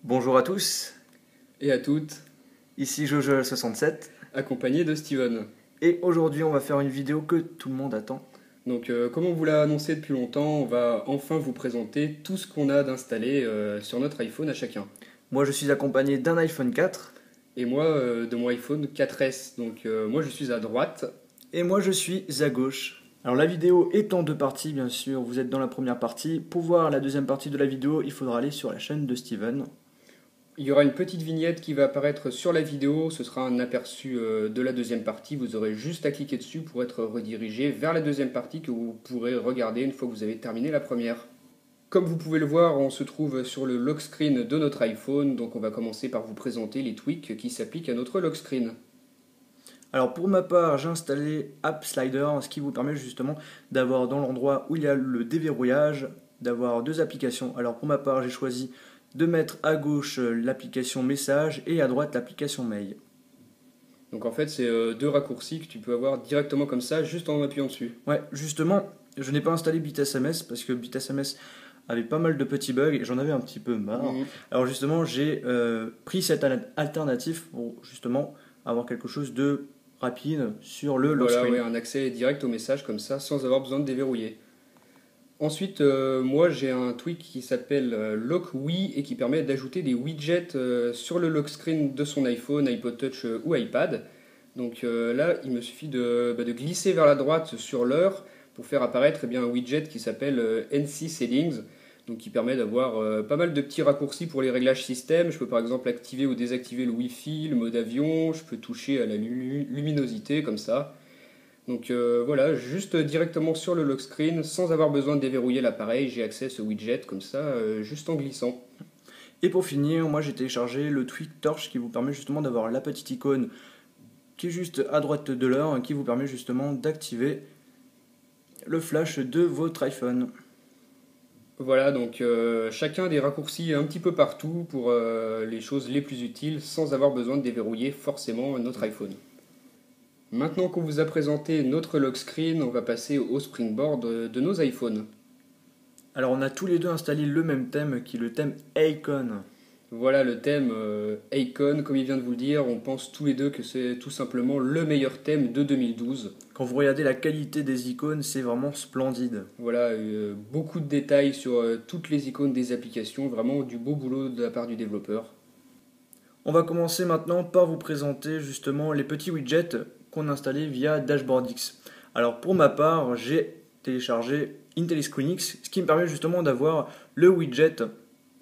Bonjour à tous, Et à toutes, ici Jojo67 accompagné de Steven. et aujourd'hui on va faire une vidéo que tout le monde attend. Donc, comme on vous l'a annoncé depuis longtemps, on va enfin vous présenter tout ce qu'on a d'installé sur notre iPhone à chacun. Moi je suis accompagné d'un iPhone 4 Et moi, de mon iPhone 4S. Donc, moi, je suis à droite. et moi je suis à gauche. Alors la vidéo est en deux parties bien sûr, vous êtes dans la première partie. Pour voir la deuxième partie de la vidéo, il faudra aller sur la chaîne de Steven. Il y aura une petite vignette qui va apparaître sur la vidéo. Ce sera un aperçu de la deuxième partie. Vous aurez juste à cliquer dessus pour être redirigé vers la deuxième partie que vous pourrez regarder une fois que vous avez terminé la première. Comme vous pouvez le voir, on se trouve sur le lock screen de notre iPhone. Donc on va commencer par vous présenter les tweaks qui s'appliquent à notre lock screen. Alors pour ma part, j'ai installé App Slider, ce qui vous permet justement d'avoir dans l'endroit où il y a le déverrouillage, d'avoir deux applications. Alors pour ma part, j'ai choisi de mettre à gauche l'application Message et à droite l'application Mail. Donc en fait, c'est deux raccourcis que tu peux avoir directement comme ça, juste en appuyant dessus. Ouais, justement, je n'ai pas installé BitSMS parce que BitSMS avait pas mal de petits bugs et j'en avais un petit peu marre. Alors justement, j'ai pris cette alternative pour justement avoir quelque chose de rapide sur le lock Voilà, screen. ouais, un accès direct au message comme ça, sans avoir besoin de déverrouiller. Ensuite, moi j'ai un tweak qui s'appelle Lock Oui et qui permet d'ajouter des widgets sur le lock screen de son iPhone, iPod Touch ou iPad. Donc là, il me suffit de glisser vers la droite sur l'heure pour faire apparaître un widget qui s'appelle NC Settings, donc qui permet d'avoir pas mal de petits raccourcis pour les réglages système. Je peux par exemple activer ou désactiver le Wi-Fi, le mode avion, je peux toucher à la luminosité comme ça. Donc voilà, juste directement sur le lock screen, sans avoir besoin de déverrouiller l'appareil, j'ai accès à ce widget comme ça, juste en glissant. Et pour finir, moi j'ai téléchargé le Tweak Torch qui vous permet justement d'avoir la petite icône qui est juste à droite de l'heure, qui vous permet justement d'activer le flash de votre iPhone. Voilà, donc chacun des raccourcis un petit peu partout pour les choses les plus utiles, sans avoir besoin de déverrouiller forcément notre iPhone. Maintenant qu'on vous a présenté notre lock screen, on va passer au springboard de nos iPhones. Alors on a tous les deux installé le même thème qui est le thème Icon. Voilà le thème Icon, comme il vient de vous le dire, on pense tous les deux que c'est tout simplement le meilleur thème de 2012. Quand vous regardez la qualité des icônes, c'est vraiment splendide. Voilà, beaucoup de détails sur toutes les icônes des applications, vraiment du beau boulot de la part du développeur. On va commencer maintenant par vous présenter justement les petits widgets qu'on a installés via DashboardX. Alors pour ma part, j'ai téléchargé IntelliScreenX, ce qui me permet justement d'avoir le widget,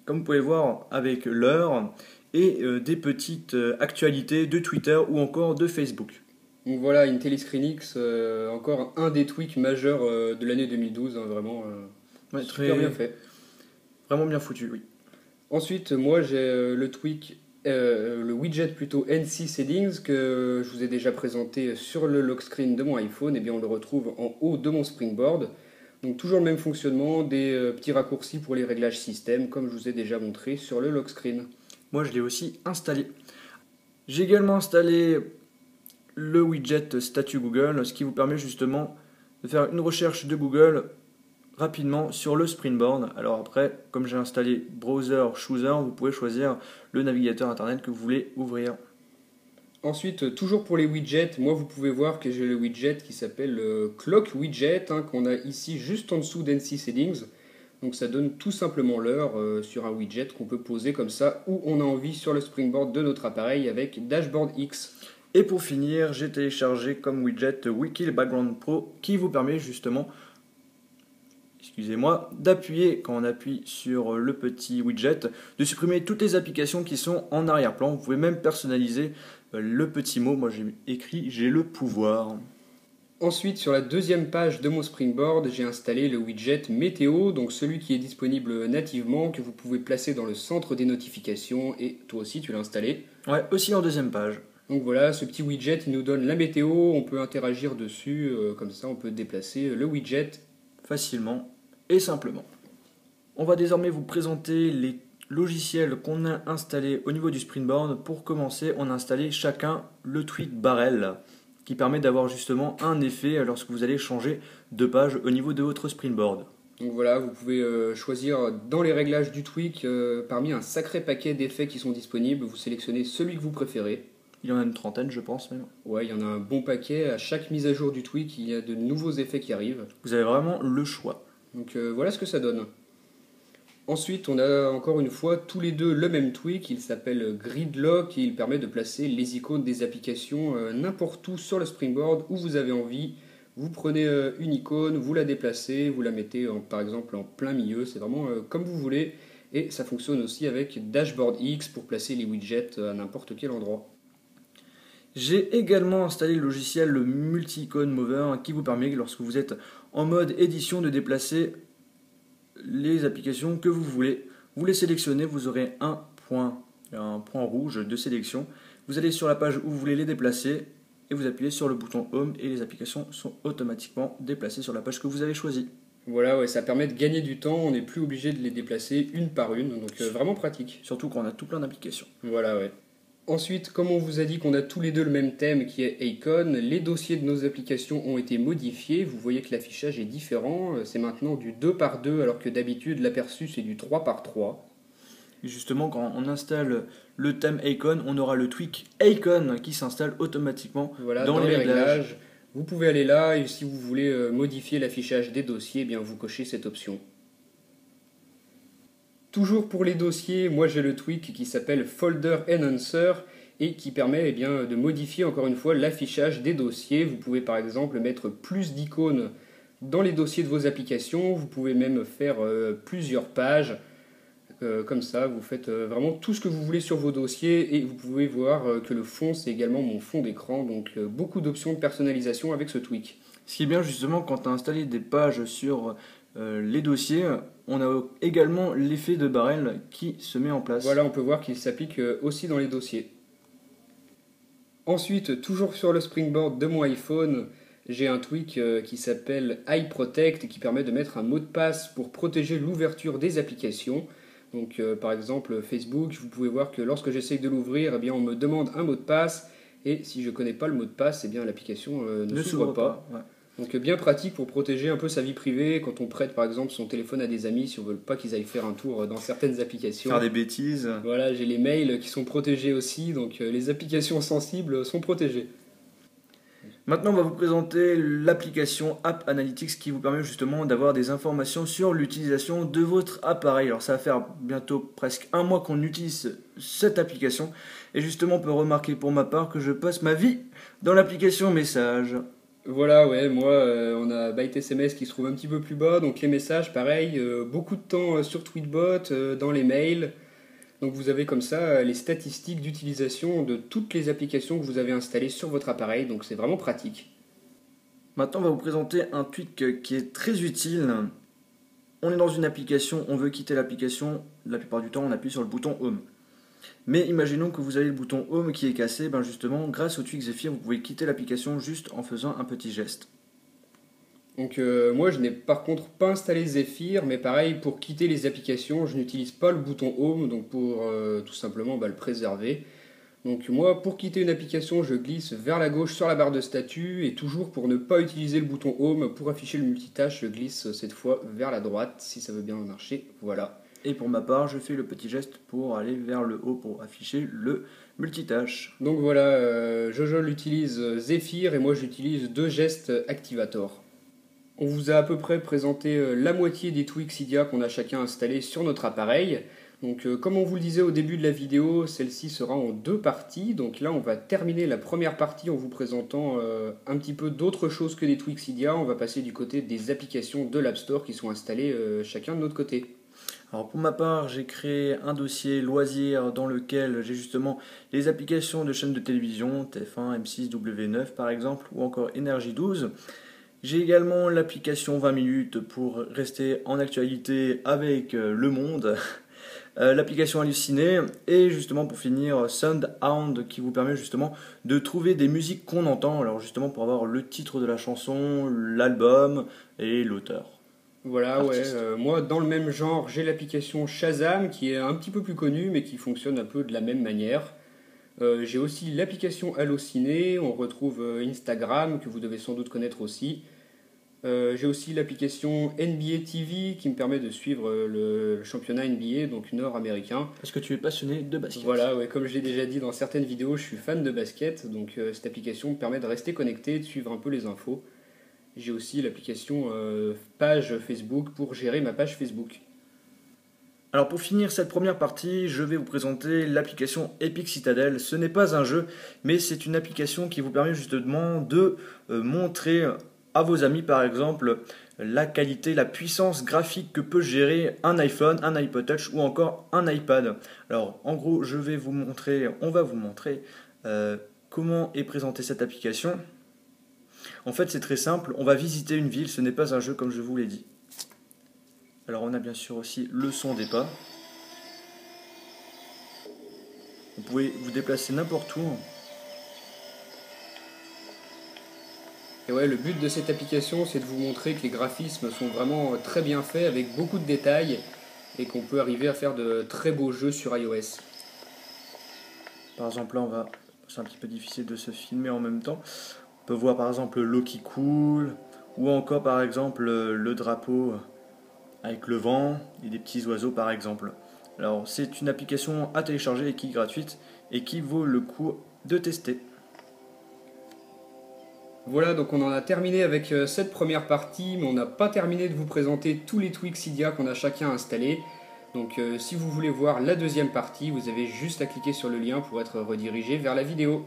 comme vous pouvez voir, avec l'heure et des petites actualités de Twitter ou encore de Facebook. Donc voilà, IntelliScreenX, encore un des tweaks majeurs de l'année 2012, hein, vraiment Ouais, super bien fait. Vraiment bien foutu, oui. Ensuite, moi j'ai le widget plutôt NC Settings que je vous ai déjà présenté sur le lock screen de mon iPhone. Et bien on le retrouve en haut de mon springboard. Donc toujours le même fonctionnement, des petits raccourcis pour les réglages système comme je vous ai déjà montré sur le lock screen. Moi je l'ai aussi installé. J'ai également installé le widget statut Google, ce qui vous permet justement de faire une recherche de Google rapidement sur le springboard. Alors après, comme j'ai installé Browser Chooser, vous pouvez choisir le navigateur internet que vous voulez ouvrir. Ensuite, toujours pour les widgets, moi vous pouvez voir que j'ai le widget qui s'appelle le Clock Widget, hein, qu'on a ici juste en dessous d'NC Settings. Donc ça donne tout simplement l'heure sur un widget qu'on peut poser comme ça où on a envie sur le springboard de notre appareil avec Dashboard X. Et pour finir, j'ai téléchargé comme widget Wiki Background Pro qui vous permet justement, d'appuyer quand on appuie sur le petit widget, de supprimer toutes les applications qui sont en arrière-plan. Vous pouvez même personnaliser le petit mot. Moi j'ai écrit j'ai le pouvoir. Ensuite, sur la deuxième page de mon springboard, j'ai installé le widget météo, donc celui qui est disponible nativement, que vous pouvez placer dans le centre des notifications, et toi aussi tu l'as installé. Ouais, aussi en deuxième page. Donc voilà, ce petit widget, il nous donne la météo, on peut interagir dessus, comme ça on peut déplacer le widget facilement et simplement. On va désormais vous présenter les logiciels qu'on a installés au niveau du springboard. Pour commencer, on a installé chacun le tweak Barrel, qui permet d'avoir justement un effet lorsque vous allez changer de page au niveau de votre Springboard. Donc voilà, vous pouvez choisir dans les réglages du tweak, parmi un sacré paquet d'effets qui sont disponibles, vous sélectionnez celui que vous préférez. Il y en a une trentaine, je pense même. Ouais, il y en a un bon paquet. À chaque mise à jour du tweak, il y a de nouveaux effets qui arrivent. Vous avez vraiment le choix. Donc voilà ce que ça donne. Ensuite, on a encore une fois tous les deux le même tweak. Il s'appelle Gridlock et il permet de placer les icônes des applications n'importe où sur le Springboard où vous avez envie. Vous prenez une icône, vous la déplacez, vous la mettez par exemple en plein milieu. C'est vraiment comme vous voulez. Et ça fonctionne aussi avec Dashboard X pour placer les widgets à n'importe quel endroit. J'ai également installé le logiciel le Multi-Icon Mover qui vous permet, lorsque vous êtes en mode édition, de déplacer les applications que vous voulez. Vous les sélectionnez, vous aurez un point rouge de sélection. Vous allez sur la page où vous voulez les déplacer et vous appuyez sur le bouton Home et les applications sont automatiquement déplacées sur la page que vous avez choisie. Voilà, ouais, ça permet de gagner du temps, on n'est plus obligé de les déplacer une par une, donc vraiment pratique. Surtout quand on a tout plein d'applications. Voilà, ouais. Ensuite, comme on vous a dit qu'on a tous les deux le même thème qui est Icon, les dossiers de nos applications ont été modifiés. Vous voyez que l'affichage est différent. C'est maintenant du 2 par 2 alors que d'habitude l'aperçu c'est du 3 par 3. Et justement, quand on installe le thème Icon, on aura le tweak Icon qui s'installe automatiquement dans les réglages. Vous pouvez aller là et si vous voulez modifier l'affichage des dossiers, eh bien vous cochez cette option. Toujours pour les dossiers, moi j'ai le tweak qui s'appelle Folder Enhancer et qui permet de modifier encore une fois l'affichage des dossiers. Vous pouvez par exemple mettre plus d'icônes dans les dossiers de vos applications, vous pouvez même faire plusieurs pages. Comme ça, vous faites vraiment tout ce que vous voulez sur vos dossiers et vous pouvez voir que le fond c'est également mon fond d'écran, donc beaucoup d'options de personnalisation avec ce tweak. Ce qui est bien justement quand tu as installé des pages sur les dossiers, on a également l'effet de barrel qui se met en place. Voilà, on peut voir qu'il s'applique aussi dans les dossiers. Ensuite, toujours sur le Springboard de mon iPhone, j'ai un tweak qui s'appelle iProtect et qui permet de mettre un mot de passe pour protéger l'ouverture des applications. Donc par exemple Facebook, vous pouvez voir que lorsque j'essaye de l'ouvrir, eh bien, on me demande un mot de passe et si je ne connais pas le mot de passe, eh bien, l'application ne s'ouvre pas. Ouais. Donc bien pratique pour protéger un peu sa vie privée quand on prête par exemple son téléphone à des amis si on ne veut pas qu'ils aillent faire un tour dans certaines applications. Faire des bêtises. Voilà, j'ai les mails qui sont protégés aussi, donc les applications sensibles sont protégées. Maintenant, on va vous présenter l'application App Analytics qui vous permet justement d'avoir des informations sur l'utilisation de votre appareil. Alors ça va faire bientôt presque un mois qu'on utilise cette application et justement on peut remarquer pour ma part que je passe ma vie dans l'application Messages. Voilà, ouais, moi on a Byte SMS qui se trouve un petit peu plus bas, donc les messages pareil, beaucoup de temps sur Tweetbot, dans les mails. Donc vous avez comme ça les statistiques d'utilisation de toutes les applications que vous avez installées sur votre appareil, donc c'est vraiment pratique. Maintenant on va vous présenter un tweak qui est très utile. On est dans une application, on veut quitter l'application, la plupart du temps on appuie sur le bouton Home. Mais imaginons que vous avez le bouton Home qui est cassé, ben justement grâce au tweak Zephyr vous pouvez quitter l'application juste en faisant un petit geste. Donc moi je n'ai par contre pas installé Zephyr, mais pareil pour quitter les applications je n'utilise pas le bouton Home, donc pour tout simplement le préserver. Donc moi pour quitter une application je glisse vers la gauche sur la barre de statut et toujours pour ne pas utiliser le bouton Home, pour afficher le multitâche je glisse cette fois vers la droite si ça veut bien marcher, voilà. Et pour ma part je fais le petit geste pour aller vers le haut pour afficher le multitâche. Donc voilà, Jojo utilise Zephyr et moi j'utilise deux gestes Activator. On vous a à peu près présenté la moitié des tweaks Cydia qu'on a chacun installés sur notre appareil. Donc comme on vous le disait au début de la vidéo, celle-ci sera en deux parties. Donc là on va terminer la première partie en vous présentant un petit peu d'autres choses que des tweaks Cydia. On va passer du côté des applications de l'App Store qui sont installées chacun de notre côté. Alors pour ma part, j'ai créé un dossier loisirs dans lequel j'ai justement les applications de chaînes de télévision, TF1, M6, W9 par exemple, ou encore Énergie 12. J'ai également l'application 20 minutes pour rester en actualité avec le monde, l'application Halluciné et justement pour finir Soundhound qui vous permet justement de trouver des musiques qu'on entend, alors justement pour avoir le titre de la chanson, l'album et l'auteur. Voilà, ouais, moi dans le même genre j'ai l'application Shazam qui est un petit peu plus connue mais qui fonctionne un peu de la même manière. J'ai aussi l'application Allociné, on retrouve Instagram que vous devez sans doute connaître aussi. J'ai aussi l'application NBA TV qui me permet de suivre le championnat NBA, donc nord-américain. Parce que tu es passionné de basket. Voilà, ouais, comme je l'ai déjà dit dans certaines vidéos, je suis fan de basket, donc cette application me permet de rester connecté, de suivre un peu les infos. J'ai aussi l'application page Facebook pour gérer ma page Facebook. Alors pour finir cette première partie, je vais vous présenter l'application Epic Citadel. Ce n'est pas un jeu, mais c'est une application qui vous permet justement de montrer à vos amis par exemple la qualité, la puissance graphique que peut gérer un iPhone, un iPod Touch ou encore un iPad. Alors en gros, on va vous montrer comment est présentée cette application. En fait c'est très simple, on va visiter une ville, ce n'est pas un jeu comme je vous l'ai dit. Alors on a bien sûr aussi le son des pas. Vous pouvez vous déplacer n'importe où. Et ouais, le but de cette application, c'est de vous montrer que les graphismes sont vraiment très bien faits, avec beaucoup de détails, et qu'on peut arriver à faire de très beaux jeux sur iOS. Par exemple là, c'est un petit peu difficile de se filmer en même temps. On peut voir par exemple l'eau qui coule, ou encore par exemple le drapeau avec le vent et des petits oiseaux par exemple. Alors c'est une application à télécharger et qui est gratuite et qui vaut le coup de tester. Voilà, donc on en a terminé avec cette première partie, mais on n'a pas terminé de vous présenter tous les tweaks Cydia qu'on a chacun installés. Donc si vous voulez voir la deuxième partie, vous avez juste à cliquer sur le lien pour être redirigé vers la vidéo.